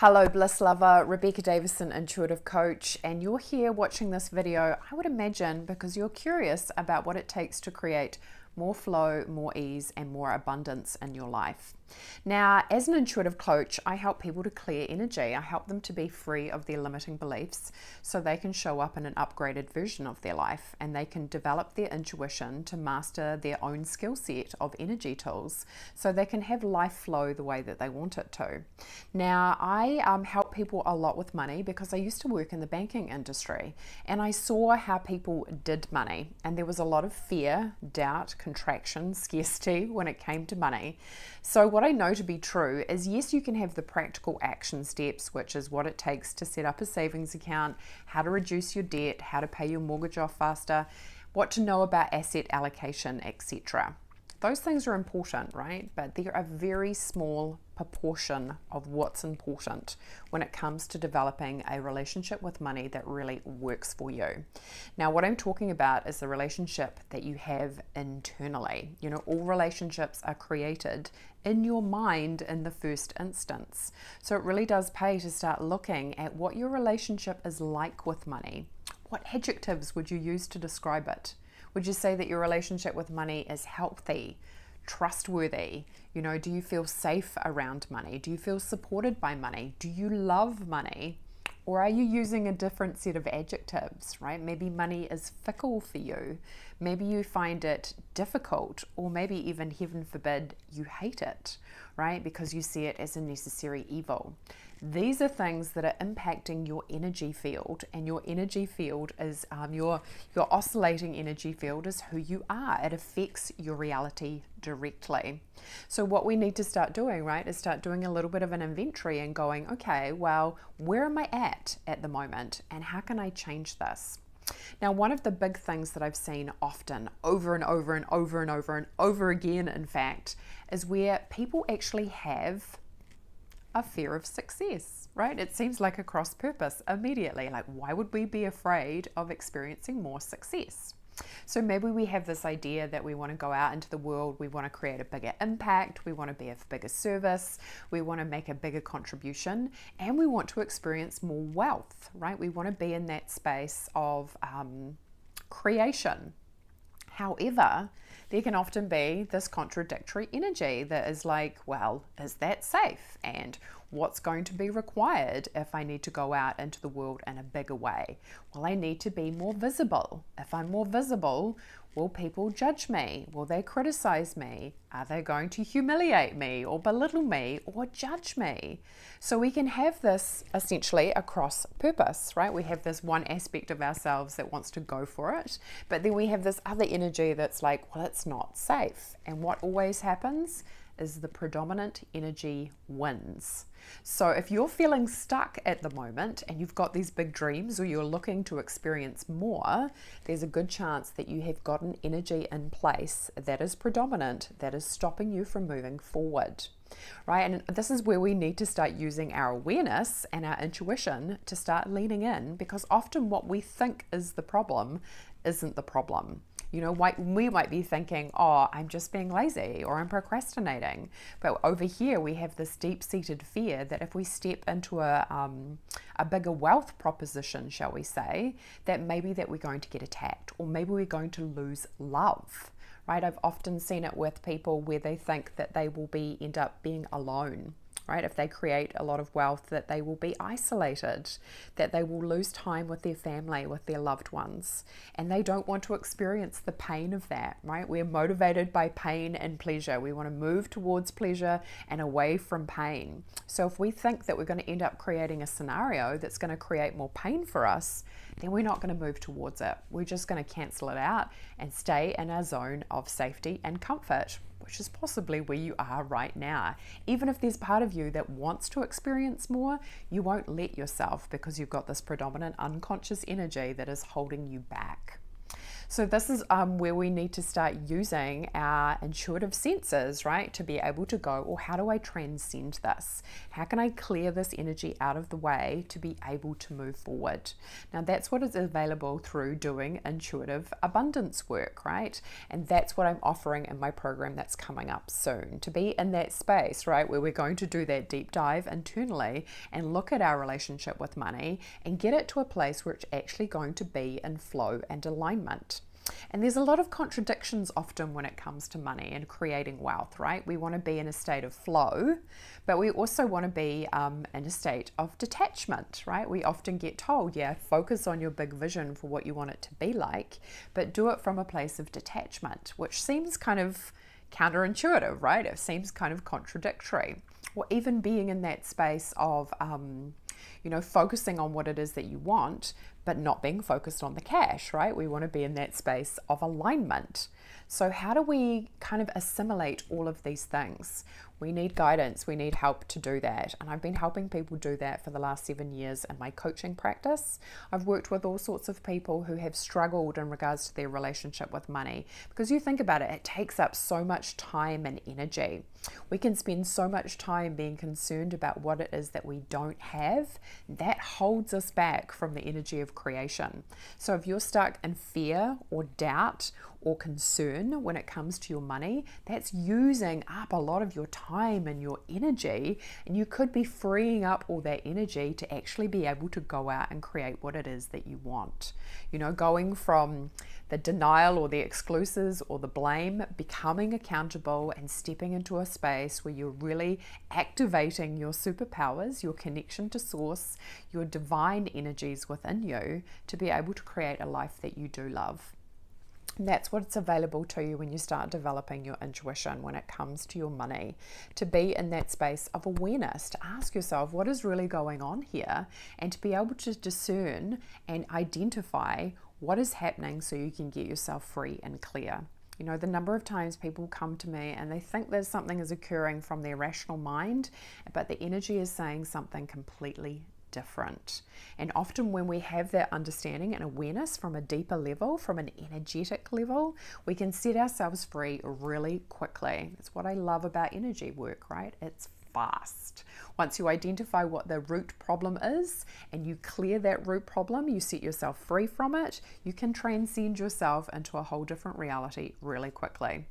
Hello Bliss Lover, Rebecca Davison, Intuitive Coach, and you're here watching this video, I would imagine, because you're curious about what it takes to create more flow, more ease, and more abundance in your life. Now, as an intuitive coach, I help people to clear energy. I help them to be free of their limiting beliefs so they can show up in an upgraded version of their life and they can develop their intuition to master their own skill set of energy tools so they can have life flow the way that they want it to. Now, I help people a lot with money because I used to work in the banking industry and I saw how people did money, and there was a lot of fear, doubt, contraction, scarcity when it came to money. So what I know to be true is, yes, you can have the practical action steps, which is what it takes to set up a savings account, how to reduce your debt, how to pay your mortgage off faster, what to know about asset allocation, etc. Those things are important, right? But they're a very small proportion of what's important when it comes to developing a relationship with money that really works for you. Now, what I'm talking about is the relationship that you have internally. You know, all relationships are created in your mind in the first instance. So it really does pay to start looking at what your relationship is like with money. What adjectives would you use to describe it? Would you say that your relationship with money is healthy, trustworthy? You know, do you feel safe around money? Do you feel supported by money? Do you love money? Or are you using a different set of adjectives, right? Maybe money is fickle for you. Maybe you find it difficult, or maybe even, heaven forbid, you hate it, right? Because you see it as a necessary evil. These are things that are impacting your energy field, and your energy field is your oscillating energy field is who you are. It affects your reality directly. So what we need to start doing, right, is start doing a little bit of an inventory and going, okay, well, where am I at the moment, and how can I change this? Now, one of the big things that I've seen often, over and over and over and over and over again, in fact, is where people actually have a fear of success, right? It seems like a cross purpose immediately. Like, why would we be afraid of experiencing more success? So maybe we have this idea that we want to go out into the world, we want to create a bigger impact, we want to be of bigger service, we want to make a bigger contribution, and we want to experience more wealth, right? We want to be in that space of creation. However, there can often be this contradictory energy that is like, well, is that safe? And what's going to be required if I need to go out into the world in a bigger way? Well, I need to be more visible. If I'm more visible, will people judge me? Will they criticize me? Are they going to humiliate me or belittle me or judge me? So we can have this essentially a cross purpose, right? We have this one aspect of ourselves that wants to go for it, but then we have this other energy that's like, well, it's not safe. And what always happens is the predominant energy wins. So if you're feeling stuck at the moment and you've got these big dreams, or you're looking to experience more, there's a good chance that you have got an energy in place that is predominant, that is stopping you from moving forward, right? And this is where we need to start using our awareness and our intuition to start leaning in, because often what we think is the problem isn't the problem. You know, we might be thinking, oh, I'm just being lazy, or I'm procrastinating. But over here, we have this deep-seated fear that if we step into a bigger wealth proposition, shall we say, that maybe that we're going to get attacked, or maybe we're going to lose love, right? I've often seen it with people where they think that they will end up being alone. Right? If they create a lot of wealth, that they will be isolated, that they will lose time with their family, with their loved ones, and they don't want to experience the pain of that, right? We're motivated by pain and pleasure. We want to move towards pleasure and away from pain. So if we think that we're going to end up creating a scenario that's going to create more pain for us, then we're not going to move towards it. We're just going to cancel it out and stay in our zone of safety and comfort, which is possibly where you are right now. Even if there's part of you that wants to experience more, you won't let yourself, because you've got this predominant unconscious energy that is holding you back. So this is where we need to start using our intuitive senses, right? To be able to go, well, how do I transcend this? How can I clear this energy out of the way to be able to move forward? Now that's what is available through doing intuitive abundance work, right? And that's what I'm offering in my program that's coming up soon, to be in that space, right? Where we're going to do that deep dive internally and look at our relationship with money and get it to a place where it's actually going to be in flow and alignment. And there's a lot of contradictions often when it comes to money and creating wealth, right? We want to be in a state of flow, but we also want to be in a state of detachment, right? We often get told, yeah, focus on your big vision for what you want it to be like, but do it from a place of detachment, which seems kind of counterintuitive, right? It seems kind of contradictory. Or even being in that space of, focusing on what it is that you want, but not being focused on the cash, right? We want to be in that space of alignment. So how do we kind of assimilate all of these things? We need guidance, we need help to do that. And I've been helping people do that for the last 7 years in my coaching practice. I've worked with all sorts of people who have struggled in regards to their relationship with money. Because you think about it, it takes up so much time and energy. We can spend so much time being concerned about what it is that we don't have. That holds us back from the energy of creation. So if you're stuck in fear or doubt or concern when it comes to your money, that's using up a lot of your time and your energy, and you could be freeing up all that energy to actually be able to go out and create what it is that you want. Going from the denial or the excuses or the blame, becoming accountable and stepping into a space where you're really activating your superpowers, your connection to source, your divine energies within you to be able to create a life that you do love. And that's what's available to you when you start developing your intuition when it comes to your money. To be in that space of awareness, to ask yourself what is really going on here, and to be able to discern and identify what is happening so you can get yourself free and clear. The number of times people come to me and they think that something is occurring from their rational mind, but the energy is saying something completely different. And often when we have that understanding and awareness from a deeper level, from an energetic level, we can set ourselves free really quickly. That's what I love about energy work, right? It's fast. Once you identify what the root problem is and you clear that root problem, you set yourself free from it, you can transcend yourself into a whole different reality really quickly.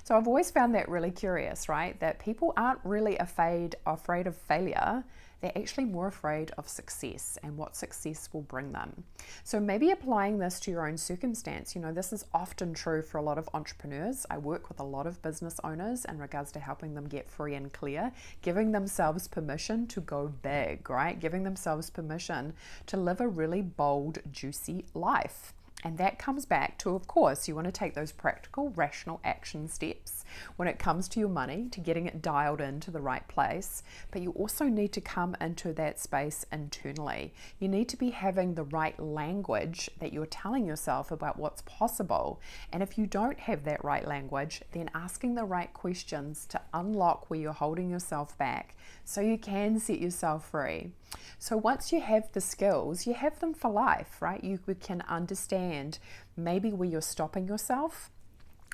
So I've always found that really curious, right? That people aren't really afraid of failure. They're actually more afraid of success and what success will bring them. So maybe applying this to your own circumstance, this is often true for a lot of entrepreneurs. I work with a lot of business owners in regards to helping them get free and clear, giving themselves permission to go big, right? Giving themselves permission to live a really bold, juicy life. And that comes back to, of course, you want to take those practical, rational action steps when it comes to your money, to getting it dialed into the right place. But you also need to come into that space internally. You need to be having the right language that you're telling yourself about what's possible. And if you don't have that right language, then asking the right questions to unlock where you're holding yourself back so you can set yourself free. So once you have the skills, you have them for life, right? You can understand maybe where you're stopping yourself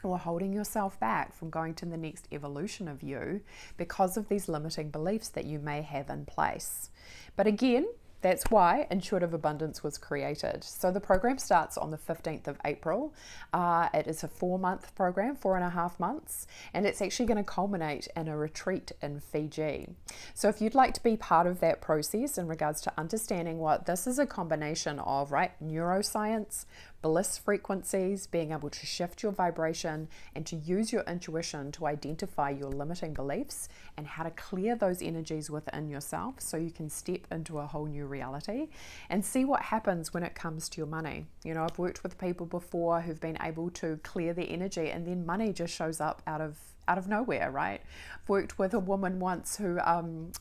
or holding yourself back from going to the next evolution of you because of these limiting beliefs that you may have in place. But again, that's why Intuitive Abundance was created. So the program starts on the 15th of April. It is a 4-month program, 4.5 months, and it's actually going to culminate in a retreat in Fiji. So if you'd like to be part of that process in regards to understanding what this is a combination of, right, neuroscience, bliss frequencies, being able to shift your vibration and to use your intuition to identify your limiting beliefs and how to clear those energies within yourself so you can step into a whole new reality and see what happens when it comes to your money. I've worked with people before who've been able to clear their energy and then money just shows up out of nowhere, right? I've worked with a woman once who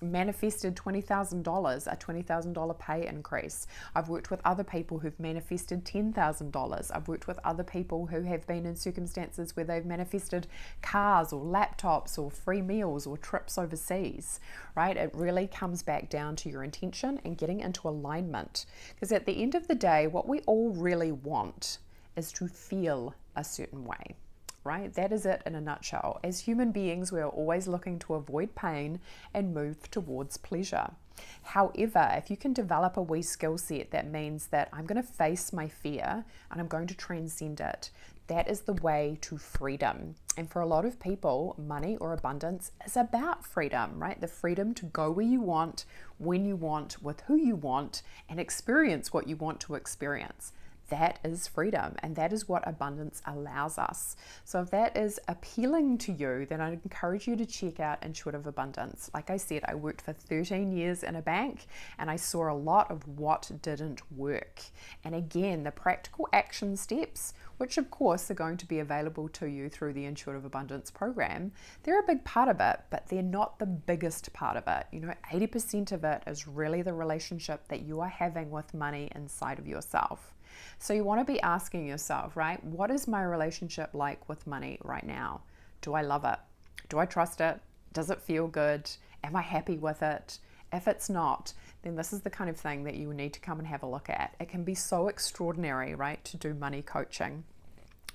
manifested $20,000, a $20,000 pay increase. I've worked with other people who've manifested $10,000. I've worked with other people who have been in circumstances where they've manifested cars or laptops or free meals or trips overseas, right? It really comes back down to your intention and getting into alignment. Because at the end of the day, what we all really want is to feel a certain way, right? That is it in a nutshell. As human beings, we are always looking to avoid pain and move towards pleasure. However, if you can develop a wee skill set that means that I'm going to face my fear and I'm going to transcend it, that is the way to freedom. And for a lot of people, money or abundance is about freedom, right? The freedom to go where you want, when you want, with who you want, and experience what you want to experience. That is freedom, and that is what abundance allows us. So if that is appealing to you, then I encourage you to check out Intuitive Abundance. Like I said, I worked for 13 years in a bank, and I saw a lot of what didn't work. And again, the practical action steps, which of course are going to be available to you through the Intuitive Abundance program, they're a big part of it, but they're not the biggest part of it. 80% of it is really the relationship that you are having with money inside of yourself. So you want to be asking yourself, right? What is my relationship like with money right now? Do I love it? Do I trust it? Does it feel good? Am I happy with it? If it's not, then this is the kind of thing that you need to come and have a look at. It can be so extraordinary, right, to do money coaching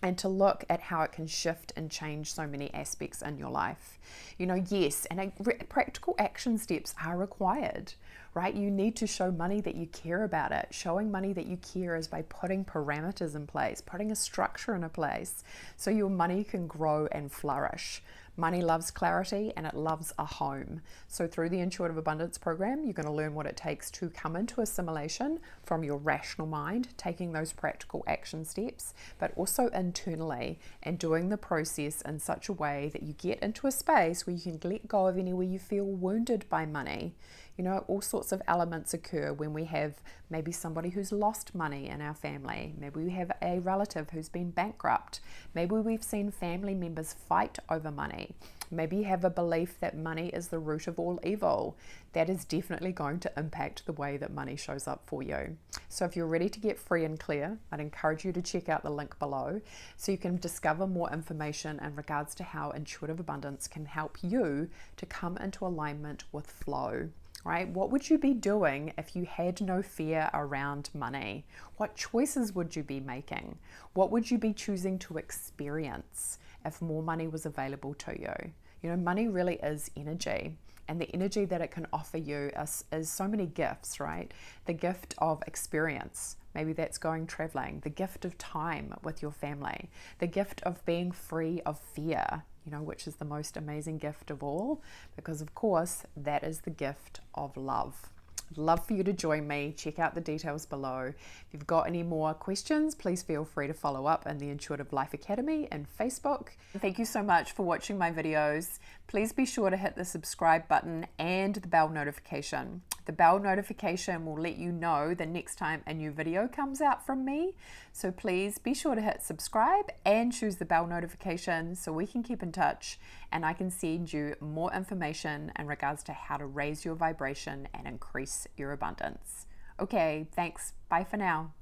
and to look at how it can shift and change so many aspects in your life. Yes, and practical action steps are required, right? You need to show money that you care about it. Showing money that you care is by putting parameters in place, putting a structure in a place so your money can grow and flourish. Money loves clarity and it loves a home. So through the Intuitive Abundance program, you're going to learn what it takes to come into assimilation from your rational mind, taking those practical action steps, but also internally, and doing the process in such a way that you get into a space where you can let go of anywhere you feel wounded by money. All sorts of elements occur when we have maybe somebody who's lost money in our family. Maybe we have a relative who's been bankrupt. Maybe we've seen family members fight over money. Maybe you have a belief that money is the root of all evil. That is definitely going to impact the way that money shows up for you. So if you're ready to get free and clear, I'd encourage you to check out the link below so you can discover more information in regards to how Intuitive Abundance can help you to come into alignment with flow. Right? What would you be doing if you had no fear around money? What choices would you be making? What would you be choosing to experience if more money was available to you? Money really is energy, and the energy that it can offer you is so many gifts, right? The gift of experience. Maybe that's going traveling, the gift of time with your family, the gift of being free of fear, which is the most amazing gift of all, because of course, that is the gift of love. I'd love for you to join me. Check out the details below. If you've got any more questions, please feel free to follow up in the Intuitive Life Academy and Facebook. Thank you so much for watching my videos. Please be sure to hit the subscribe button and the bell notification. The bell notification will let you know the next time a new video comes out from me. So please be sure to hit subscribe and choose the bell notification so we can keep in touch and I can send you more information in regards to how to raise your vibration and increase your abundance. Okay, thanks. Bye for now.